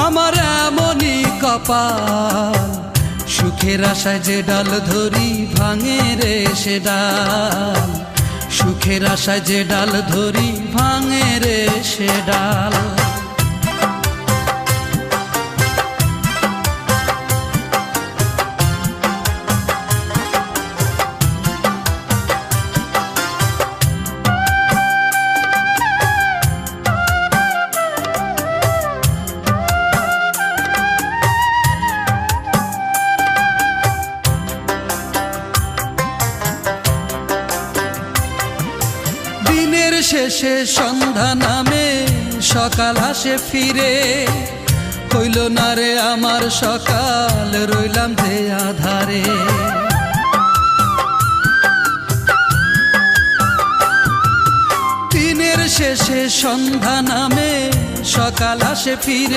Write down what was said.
আমার এমনই কপাল, সুখের আশায় যে ডাল ধরি ভাঙে রে সে ডাল, সুখের আশায় যে ডাল ধরি ভাঙে রে সে ডাল। দিনের শেষে সন্ধ্যা নামে সকাল আসে ফিরে, হইল না রে আমার সকাল, রইলাম যে আধারে। দিনের শেষে সন্ধ্যা নামে সকাল আসে ফিরে।